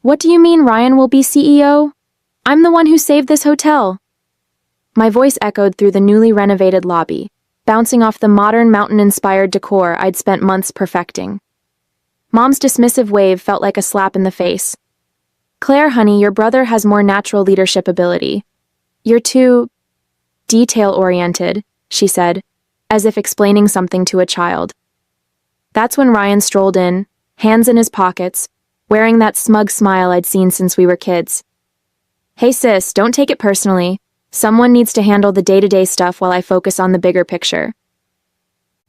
What do you mean Ryan will be CEO? I'm the one who saved this hotel. My voice echoed through the newly renovated lobby, bouncing off the modern mountain-inspired decor I'd spent months perfecting. Mom's dismissive wave felt like a slap in the face. Claire, honey, your brother has more natural leadership ability. You're too detail-oriented, she said, as if explaining something to a child. That's when Ryan strolled in, hands in his pockets, wearing that smug smile I'd seen since we were kids. Hey sis, don't take it personally. Someone needs to handle the day-to-day stuff while I focus on the bigger picture.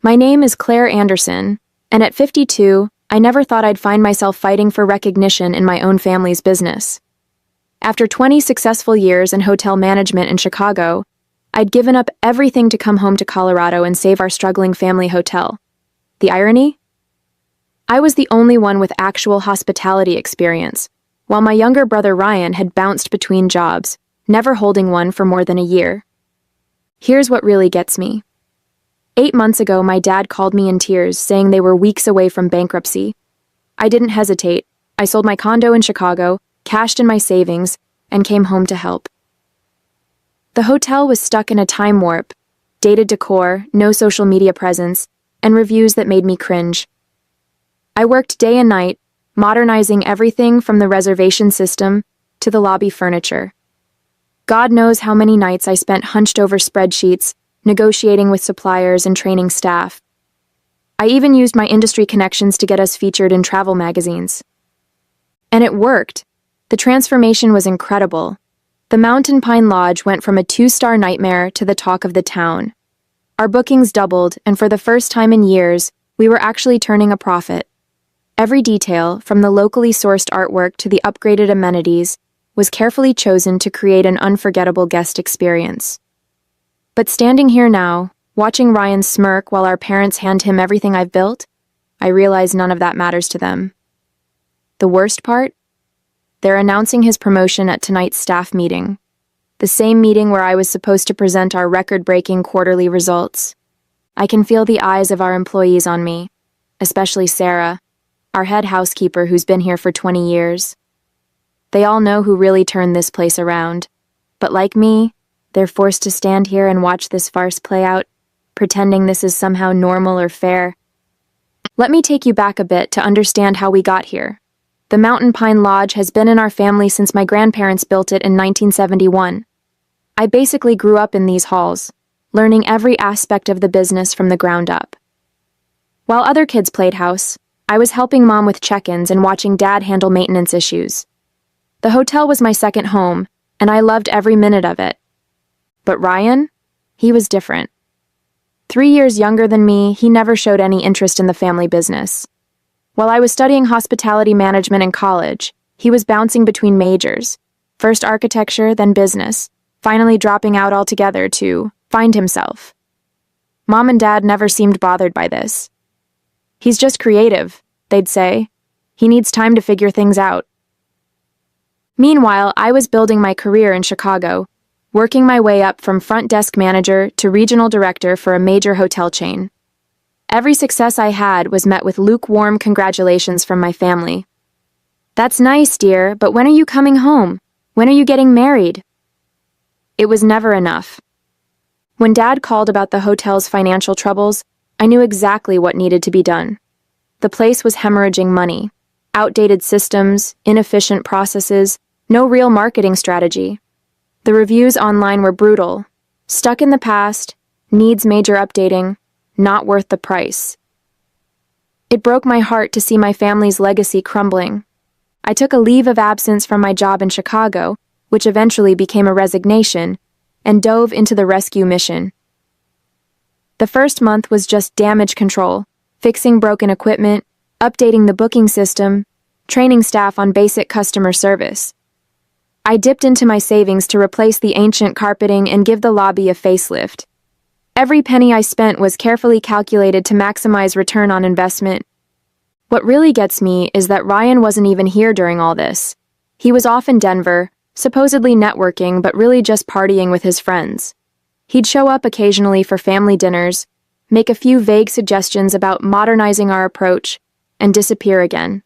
My name is Claire Anderson, and at 52, I never thought I'd find myself fighting for recognition in my own family's business. After 20 successful years in hotel management in Chicago, I'd given up everything to come home to Colorado and save our struggling family hotel. The irony? I was the only one with actual hospitality experience, while my younger brother Ryan had bounced between jobs, never holding one for more than a year. Here's what really gets me. 8 months ago, my dad called me in tears, saying they were weeks away from bankruptcy. I didn't hesitate. I sold my condo in Chicago, cashed in my savings, and came home to help. The hotel was stuck in a time warp, dated decor, no social media presence, and reviews that made me cringe. I worked day and night, modernizing everything from the reservation system to the lobby furniture. God knows how many nights I spent hunched over spreadsheets, negotiating with suppliers and training staff. I even used my industry connections to get us featured in travel magazines. And it worked. The transformation was incredible. The Mountain Pine Lodge went from a 2-star nightmare to the talk of the town. Our bookings doubled, and for the first time in years, we were actually turning a profit. Every detail, from the locally sourced artwork to the upgraded amenities, was carefully chosen to create an unforgettable guest experience. But standing here now, watching Ryan smirk while our parents hand him everything I've built, I realize none of that matters to them. The worst part? They're announcing his promotion at tonight's staff meeting, the same meeting where I was supposed to present our record-breaking quarterly results. I can feel the eyes of our employees on me, especially Sarah, our head housekeeper who's been here for 20 years. They all know who really turned this place around, but like me, they're forced to stand here and watch this farce play out, pretending this is somehow normal or fair. Let me take you back a bit to understand how we got here. The Mountain Pine Lodge has been in our family since my grandparents built it in 1971. I basically grew up in these halls, learning every aspect of the business from the ground up. While other kids played house, I was helping Mom with check-ins and watching Dad handle maintenance issues. The hotel was my second home, and I loved every minute of it. But Ryan? He was different. 3 years younger than me, he never showed any interest in the family business. While I was studying hospitality management in college, he was bouncing between majors, first architecture, then business, finally dropping out altogether to find himself. Mom and Dad never seemed bothered by this. He's just creative, they'd say. He needs time to figure things out. Meanwhile, I was building my career in Chicago, working my way up from front desk manager to regional director for a major hotel chain. Every success I had was met with lukewarm congratulations from my family. That's nice, dear, but when are you coming home? When are you getting married? It was never enough. When Dad called about the hotel's financial troubles, I knew exactly what needed to be done. The place was hemorrhaging money, outdated systems, inefficient processes, no real marketing strategy. The reviews online were brutal. Stuck in the past, needs major updating, not worth the price. It broke my heart to see my family's legacy crumbling. I took a leave of absence from my job in Chicago, which eventually became a resignation, and dove into the rescue mission. The first month was just damage control, fixing broken equipment, updating the booking system, training staff on basic customer service. I dipped into my savings to replace the ancient carpeting and give the lobby a facelift. Every penny I spent was carefully calculated to maximize return on investment. What really gets me is that Ryan wasn't even here during all this. He was off in Denver, supposedly networking but really just partying with his friends. He'd show up occasionally for family dinners, make a few vague suggestions about modernizing our approach, and disappear again.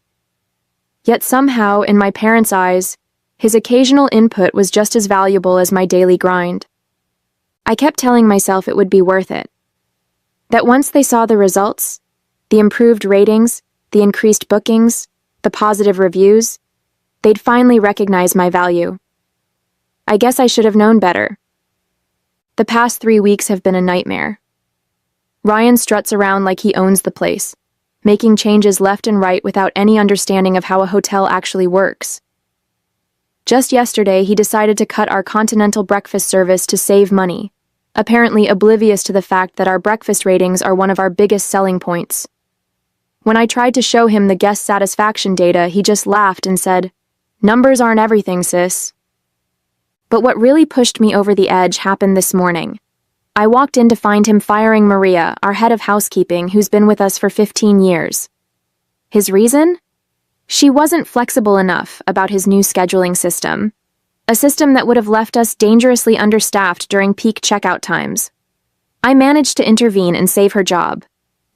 Yet somehow, in my parents' eyes, his occasional input was just as valuable as my daily grind. I kept telling myself it would be worth it. That once they saw the results, the improved ratings, the increased bookings, the positive reviews, they'd finally recognize my value. I guess I should have known better. The past 3 weeks have been a nightmare. Ryan struts around like he owns the place, making changes left and right without any understanding of how a hotel actually works. Just yesterday, he decided to cut our continental breakfast service to save money, apparently oblivious to the fact that our breakfast ratings are one of our biggest selling points. When I tried to show him the guest satisfaction data, he just laughed and said, "Numbers aren't everything, sis." But what really pushed me over the edge happened this morning. I walked in to find him firing Maria, our head of housekeeping, who's been with us for 15 years. His reason? She wasn't flexible enough about his new scheduling system, a system that would have left us dangerously understaffed during peak checkout times. I managed to intervene and save her job,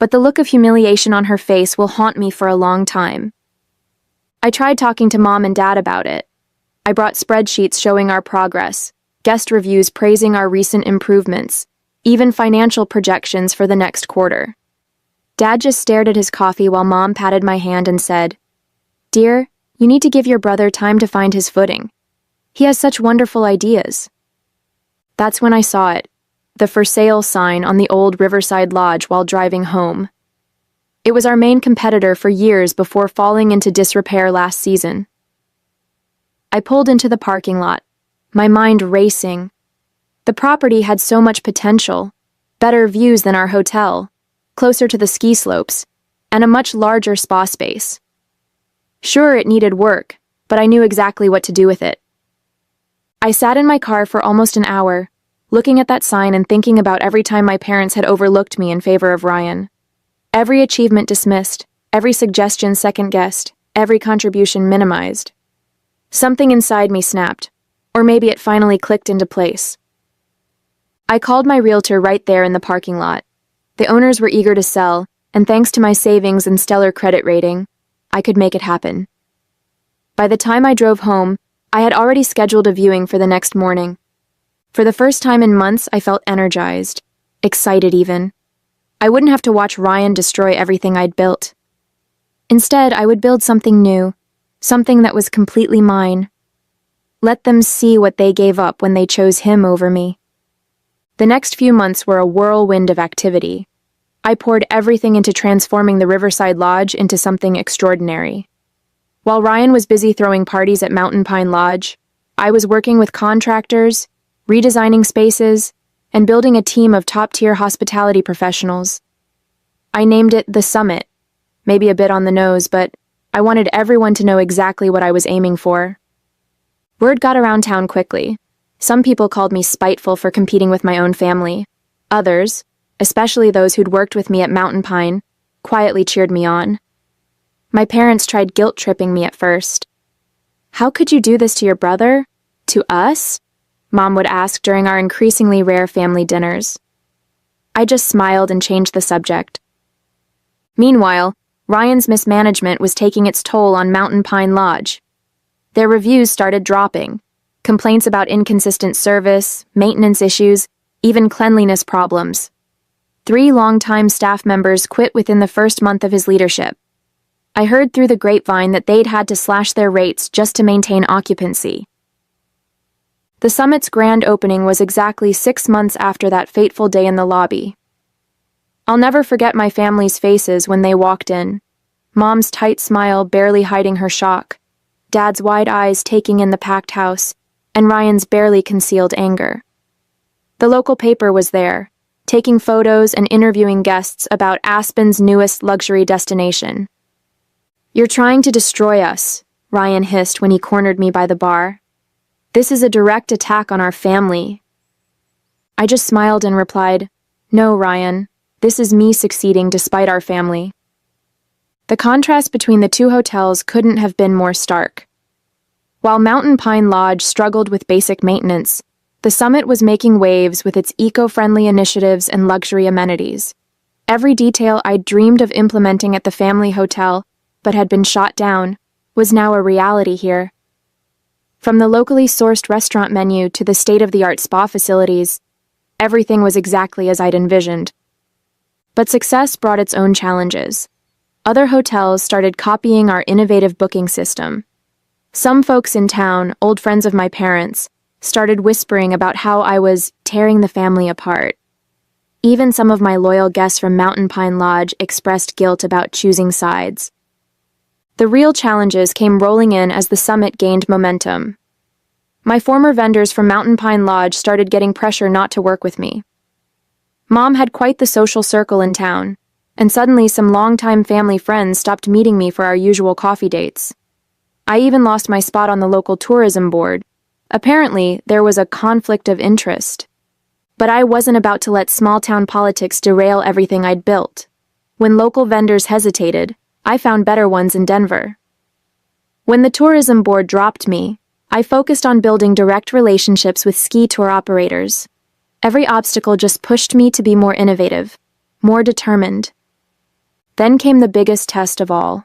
but the look of humiliation on her face will haunt me for a long time. I tried talking to Mom and Dad about it. I brought spreadsheets showing our progress, guest reviews praising our recent improvements, even financial projections for the next quarter. Dad just stared at his coffee while Mom patted my hand and said, "Dear, you need to give your brother time to find his footing. He has such wonderful ideas." That's when I saw it, the for sale sign on the old Riverside Lodge while driving home. It was our main competitor for years before falling into disrepair last season. I pulled into the parking lot, my mind racing. The property had so much potential, better views than our hotel, closer to the ski slopes, and a much larger spa space. Sure, it needed work, but I knew exactly what to do with it. I sat in my car for almost an hour, looking at that sign and thinking about every time my parents had overlooked me in favor of Ryan. Every achievement dismissed, every suggestion second-guessed, every contribution minimized. Something inside me snapped, or maybe it finally clicked into place. I called my realtor right there in the parking lot. The owners were eager to sell, and thanks to my savings and stellar credit rating, I could make it happen. By the time I drove home, I had already scheduled a viewing for the next morning. For the first time in months, I felt energized, excited even. I wouldn't have to watch Ryan destroy everything I'd built. Instead, I would build something new, something that was completely mine. Let them see what they gave up when they chose him over me. The next few months were a whirlwind of activity. I poured everything into transforming the Riverside Lodge into something extraordinary. While Ryan was busy throwing parties at Mountain Pine Lodge, I was working with contractors, redesigning spaces, and building a team of top-tier hospitality professionals. I named it The Summit, maybe a bit on the nose, but I wanted everyone to know exactly what I was aiming for. Word got around town quickly. Some people called me spiteful for competing with my own family. Others, especially those who'd worked with me at Mountain Pine, quietly cheered me on. My parents tried guilt-tripping me at first. "How could you do this to your brother? To us?" Mom would ask during our increasingly rare family dinners. I just smiled and changed the subject. Meanwhile, Ryan's mismanagement was taking its toll on Mountain Pine Lodge. Their reviews started dropping. Complaints about inconsistent service, maintenance issues, even cleanliness problems. 3 longtime staff members quit within the first month of his leadership. I heard through the grapevine that they'd had to slash their rates just to maintain occupancy. The Summit's grand opening was exactly 6 months after that fateful day in the lobby. I'll never forget my family's faces when they walked in. Mom's tight smile barely hiding her shock, Dad's wide eyes taking in the packed house, and Ryan's barely concealed anger. The local paper was there, taking photos and interviewing guests about Aspen's newest luxury destination. "You're trying to destroy us," Ryan hissed when he cornered me by the bar. "This is a direct attack on our family." I just smiled and replied, "No, Ryan, this is me succeeding despite our family." The contrast between the two hotels couldn't have been more stark. While Mountain Pine Lodge struggled with basic maintenance, the Summit was making waves with its eco-friendly initiatives and luxury amenities. Every detail I'd dreamed of implementing at the family hotel, but had been shot down, was now a reality here. From the locally sourced restaurant menu to the state-of-the-art spa facilities, everything was exactly as I'd envisioned. But success brought its own challenges. Other hotels started copying our innovative booking system. Some folks in town, old friends of my parents, started whispering about how I was tearing the family apart. Even some of my loyal guests from Mountain Pine Lodge expressed guilt about choosing sides. The real challenges came rolling in as the summit gained momentum. My former vendors from Mountain Pine Lodge started getting pressure not to work with me. Mom had quite the social circle in town, and suddenly some longtime family friends stopped meeting me for our usual coffee dates. I even lost my spot on the local tourism board. Apparently, there was a conflict of interest. But I wasn't about to let small-town politics derail everything I'd built. When local vendors hesitated, I found better ones in Denver. When the tourism board dropped me, I focused on building direct relationships with ski tour operators. Every obstacle just pushed me to be more innovative, more determined. Then came the biggest test of all.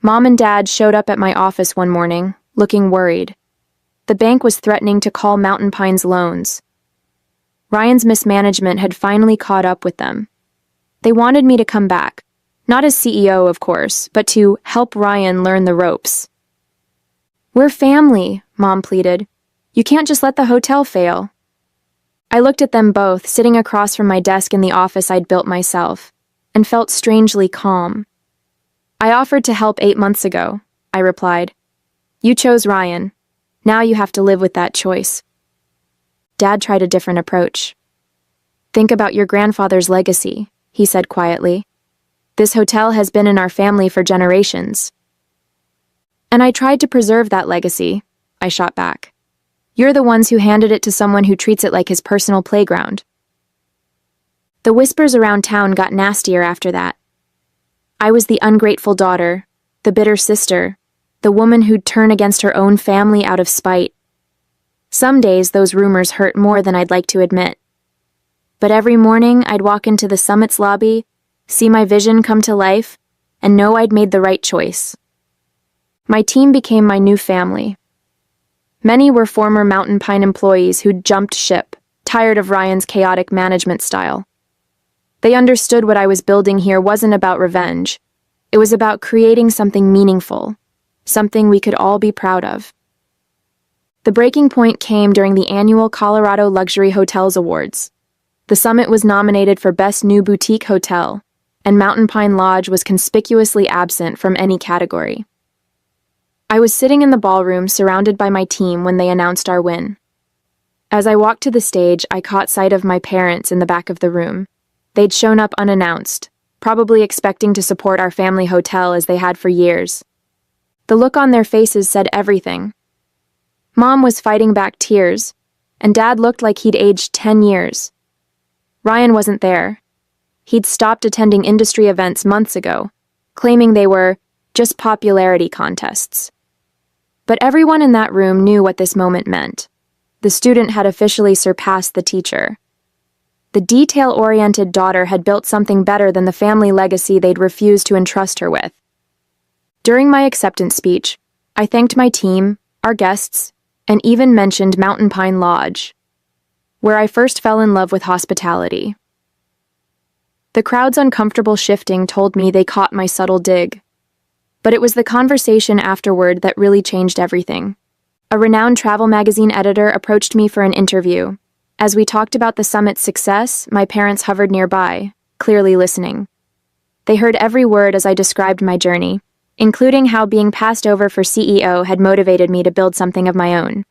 Mom and Dad showed up at my office one morning, looking worried. The bank was threatening to call Mountain Pine's loans. Ryan's mismanagement had finally caught up with them. They wanted me to come back. Not as CEO, of course, but to help Ryan learn the ropes. "We're family," Mom pleaded. "You can't just let the hotel fail." I looked at them both, sitting across from my desk in the office I'd built myself, and felt strangely calm. "I offered to help 8 months ago," I replied. "You chose Ryan. Now you have to live with that choice." Dad tried a different approach. "Think about your grandfather's legacy," he said quietly. "This hotel has been in our family for generations." "And I tried to preserve that legacy," I shot back. "You're the ones who handed it to someone who treats it like his personal playground." The whispers around town got nastier after that. I was the ungrateful daughter, the bitter sister, the woman who'd turn against her own family out of spite. Some days those rumors hurt more than I'd like to admit. But every morning I'd walk into the summit's lobby, see my vision come to life, and know I'd made the right choice. My team became my new family. Many were former Mountain Pine employees who'd jumped ship, tired of Ryan's chaotic management style. They understood what I was building here wasn't about revenge. It was about creating something meaningful, something we could all be proud of. The breaking point came during the annual Colorado Luxury Hotels Awards. The summit was nominated for Best New Boutique Hotel, and Mountain Pine Lodge was conspicuously absent from any category. I was sitting in the ballroom surrounded by my team when they announced our win. As I walked to the stage, I caught sight of my parents in the back of the room. They'd shown up unannounced, probably expecting to support our family hotel as they had for years. The look on their faces said everything. Mom was fighting back tears, and Dad looked like he'd aged 10 years. Ryan wasn't there. He'd stopped attending industry events months ago, claiming they were just popularity contests. But everyone in that room knew what this moment meant. The student had officially surpassed the teacher. The detail-oriented daughter had built something better than the family legacy they'd refused to entrust her with. During my acceptance speech, I thanked my team, our guests, and even mentioned Mountain Pine Lodge, where I first fell in love with hospitality. The crowd's uncomfortable shifting told me they caught my subtle dig. But it was the conversation afterward that really changed everything. A renowned travel magazine editor approached me for an interview. As we talked about the summit's success, my parents hovered nearby, clearly listening. They heard every word as I described my journey, including how being passed over for CEO had motivated me to build something of my own.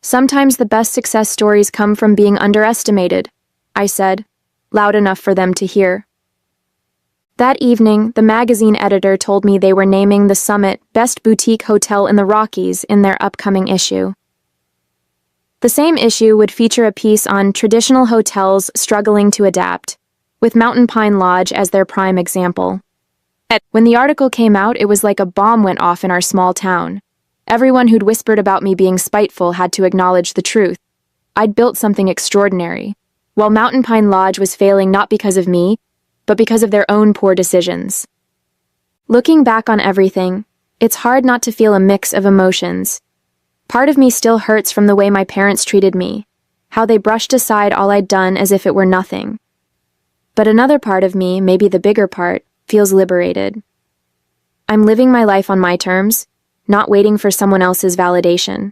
"Sometimes the best success stories come from being underestimated," I said, loud enough for them to hear. That evening, the magazine editor told me they were naming the summit Best Boutique Hotel in the Rockies in their upcoming issue. The same issue would feature a piece on traditional hotels struggling to adapt, with Mountain Pine Lodge as their prime example. When the article came out, it was like a bomb went off in our small town. Everyone who'd whispered about me being spiteful had to acknowledge the truth. I'd built something extraordinary, while Mountain Pine Lodge was failing not because of me, but because of their own poor decisions. Looking back on everything, it's hard not to feel a mix of emotions. Part of me still hurts from the way my parents treated me, how they brushed aside all I'd done as if it were nothing. But another part of me, maybe the bigger part, feels liberated. I'm living my life on my terms, not waiting for someone else's validation.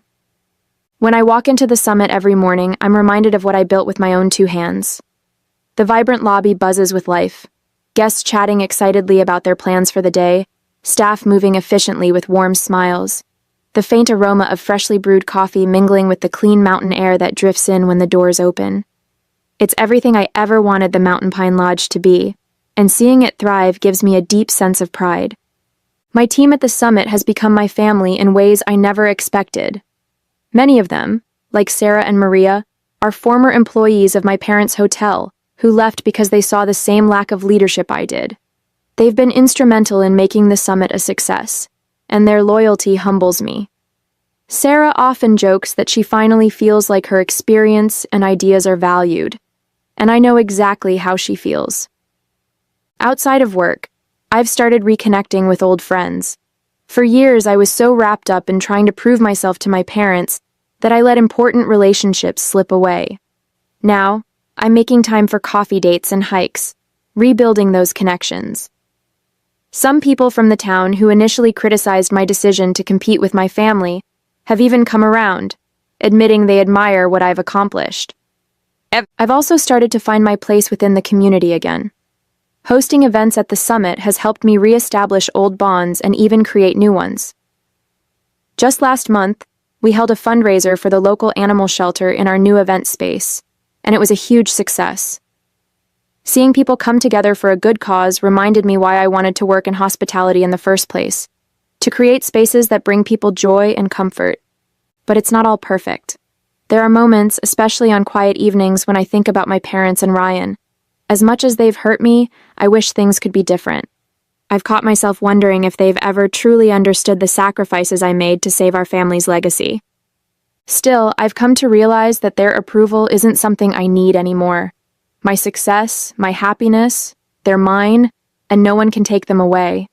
When I walk into the summit every morning, I'm reminded of what I built with my own 2 hands. The vibrant lobby buzzes with life, guests chatting excitedly about their plans for the day, staff moving efficiently with warm smiles, the faint aroma of freshly brewed coffee mingling with the clean mountain air that drifts in when the doors open. It's everything I ever wanted the Mountain Pine Lodge to be, and seeing it thrive gives me a deep sense of pride. My team at the summit has become my family in ways I never expected. Many of them, like Sarah and Maria, are former employees of my parents' hotel who left because they saw the same lack of leadership I did. They've been instrumental in making the summit a success, and their loyalty humbles me. Sarah often jokes that she finally feels like her experience and ideas are valued, and I know exactly how she feels. Outside of work, I've started reconnecting with old friends. For years, I was so wrapped up in trying to prove myself to my parents that I let important relationships slip away. Now, I'm making time for coffee dates and hikes, rebuilding those connections. Some people from the town who initially criticized my decision to compete with my family have even come around, admitting they admire what I've accomplished. I've also started to find my place within the community again. Hosting events at the summit has helped me reestablish old bonds and even create new ones. Just last month, we held a fundraiser for the local animal shelter in our new event space, and it was a huge success. Seeing people come together for a good cause reminded me why I wanted to work in hospitality in the first place, to create spaces that bring people joy and comfort. But it's not all perfect. There are moments, especially on quiet evenings, when I think about my parents and Ryan. As much as they've hurt me, I wish things could be different. I've caught myself wondering if they've ever truly understood the sacrifices I made to save our family's legacy. Still, I've come to realize that their approval isn't something I need anymore. My success, my happiness, they're mine, and no one can take them away.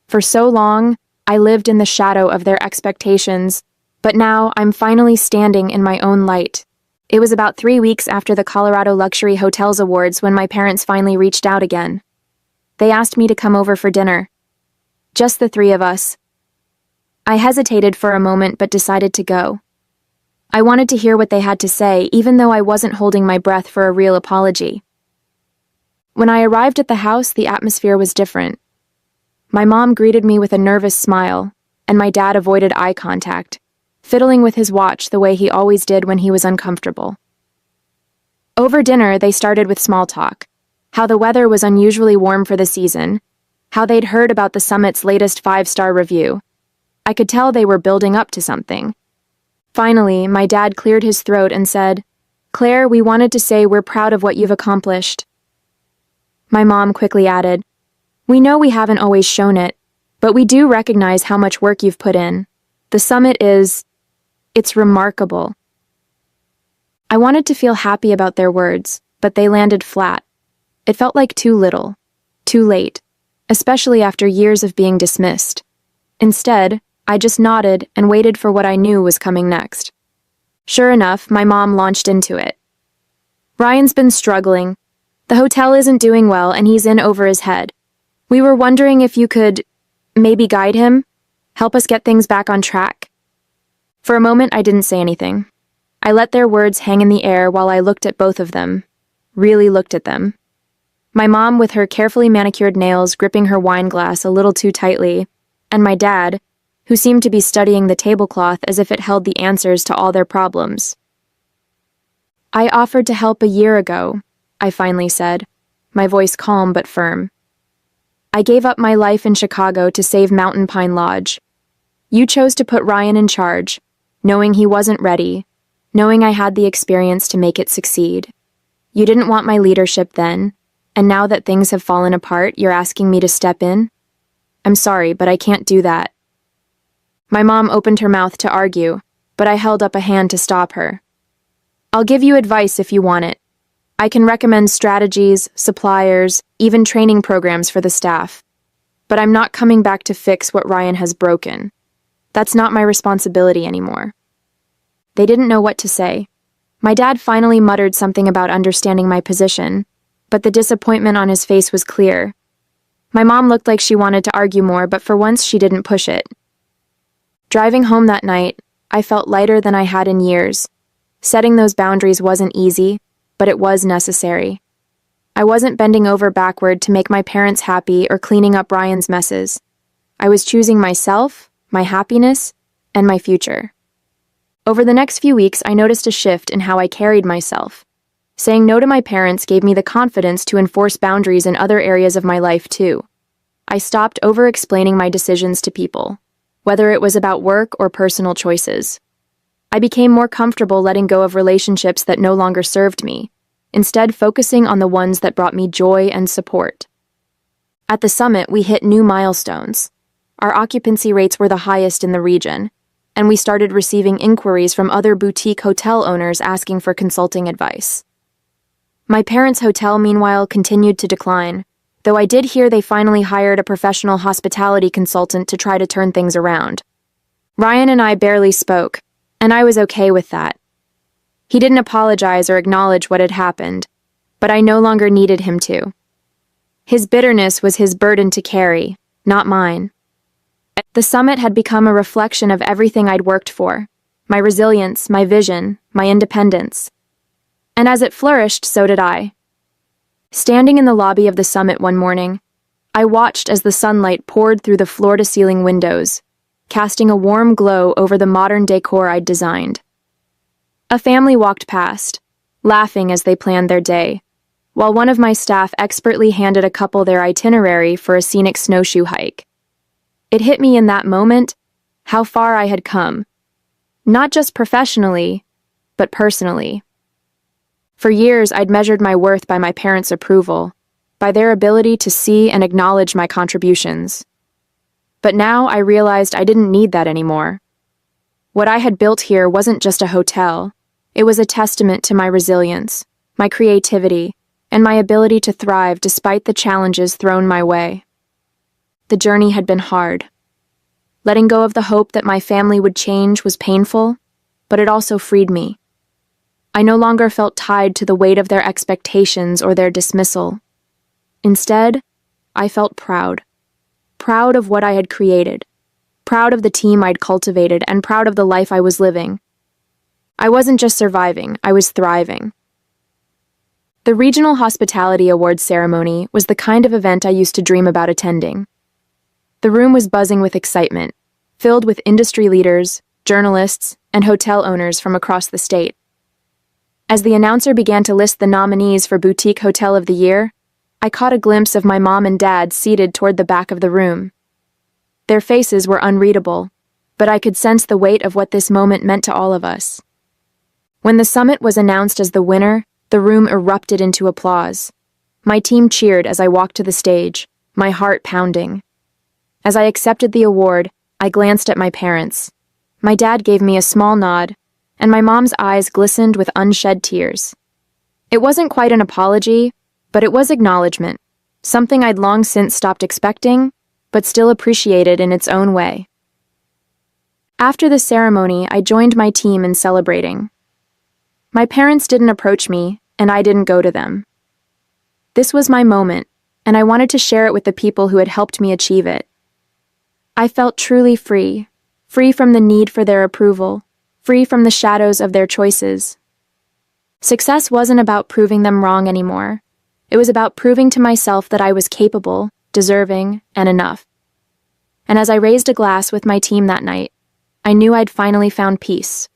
For so long, I lived in the shadow of their expectations, but now I'm finally standing in my own light. It was about 3 weeks after the Colorado Luxury Hotels Awards when my parents finally reached out again. They asked me to come over for dinner. Just the 3 of us. I hesitated for a moment but decided to go. I wanted to hear what they had to say, even though I wasn't holding my breath for a real apology. When I arrived at the house, the atmosphere was different. My mom greeted me with a nervous smile, and my dad avoided eye contact, fiddling with his watch the way he always did when he was uncomfortable. Over dinner, they started with small talk, how the weather was unusually warm for the season, how they'd heard about the summit's latest 5-star review. I could tell they were building up to something. Finally, my dad cleared his throat and said, "Claire, we wanted to say we're proud of what you've accomplished." My mom quickly added, "We know we haven't always shown it, but we do recognize how much work you've put in. The summit it's remarkable." I wanted to feel happy about their words, but they landed flat. It felt like too little, too late, especially after years of being dismissed. Instead, I just nodded and waited for what I knew was coming next. Sure enough, my mom launched into it. "Ryan's been struggling. The hotel isn't doing well and he's in over his head. We were wondering if you could maybe guide him, help us get things back on track." For a moment, I didn't say anything. I let their words hang in the air while I looked at both of them, really looked at them. My mom with her carefully manicured nails gripping her wine glass a little too tightly, and my dad, who seemed to be studying the tablecloth as if it held the answers to all their problems. "I offered to help a year ago," I finally said, my voice calm but firm. "I gave up my life in Chicago to save Mountain Pine Lodge. You chose to put Ryan in charge, knowing he wasn't ready, knowing I had the experience to make it succeed. You didn't want my leadership then, and now that things have fallen apart, you're asking me to step in? I'm sorry, but I can't do that." My mom opened her mouth to argue, but I held up a hand to stop her. "I'll give you advice if you want it. I can recommend strategies, suppliers, even training programs for the staff. but I'm not coming back to fix what Ryan has broken. That's not my responsibility anymore. They didn't know what to say. My dad finally muttered something about understanding my position, but the disappointment on his face was clear. My mom looked like she wanted to argue more, but for once she didn't push it. Driving home that night, I felt lighter than I had in years. Setting those boundaries wasn't easy, but it was necessary. I wasn't bending over backward to make my parents happy or cleaning up Ryan's messes. I was choosing myself, my happiness, and my future. Over the next few weeks, I noticed a shift in how I carried myself. Saying no to my parents gave me the confidence to enforce boundaries in other areas of my life, too. I stopped over-explaining my decisions to people, whether it was about work or personal choices. I became more comfortable letting go of relationships that no longer served me, instead focusing on the ones that brought me joy and support. At the summit, we hit new milestones. Our occupancy rates were the highest in the region, and we started receiving inquiries from other boutique hotel owners asking for consulting advice. My parents' hotel, meanwhile, continued to decline, though I did hear they finally hired a professional hospitality consultant to try to turn things around. Ryan and I barely spoke, and I was okay with that. He didn't apologize or acknowledge what had happened, but I no longer needed him to. His bitterness was his burden to carry, not mine. The summit had become a reflection of everything I'd worked for, my resilience, my vision, my independence. And as it flourished, so did I. Standing in the lobby of the summit one morning, I watched as the sunlight poured through the floor-to-ceiling windows, casting a warm glow over the modern decor I'd designed. A family walked past, laughing as they planned their day, while one of my staff expertly handed a couple their itinerary for a scenic snowshoe hike. It hit me in that moment how far I had come, not just professionally, but personally. For years, I'd measured my worth by my parents' approval, by their ability to see and acknowledge my contributions. But now I realized I didn't need that anymore. What I had built here wasn't just a hotel. It was a testament to my resilience, my creativity, and my ability to thrive despite the challenges thrown my way. The journey had been hard. Letting go of the hope that my family would change was painful, but it also freed me. I no longer felt tied to the weight of their expectations or their dismissal. Instead, I felt proud. Proud of what I had created. Proud of the team I'd cultivated, and proud of the life I was living. I wasn't just surviving, I was thriving. The Regional Hospitality Awards ceremony was the kind of event I used to dream about attending. The room was buzzing with excitement, filled with industry leaders, journalists, and hotel owners from across the state. As the announcer began to list the nominees for Boutique Hotel of the Year, I caught a glimpse of my mom and dad seated toward the back of the room. Their faces were unreadable, but I could sense the weight of what this moment meant to all of us. When the summit was announced as the winner, the room erupted into applause. My team cheered as I walked to the stage, my heart pounding. As I accepted the award, I glanced at my parents. My dad gave me a small nod, and my mom's eyes glistened with unshed tears. It wasn't quite an apology, but it was acknowledgement, something I'd long since stopped expecting, but still appreciated in its own way. After the ceremony, I joined my team in celebrating. My parents didn't approach me, and I didn't go to them. This was my moment, and I wanted to share it with the people who had helped me achieve it. I felt truly free, free from the need for their approval, free from the shadows of their choices. Success wasn't about proving them wrong anymore. It was about proving to myself that I was capable, deserving, and enough. And as I raised a glass with my team that night, I knew I'd finally found peace.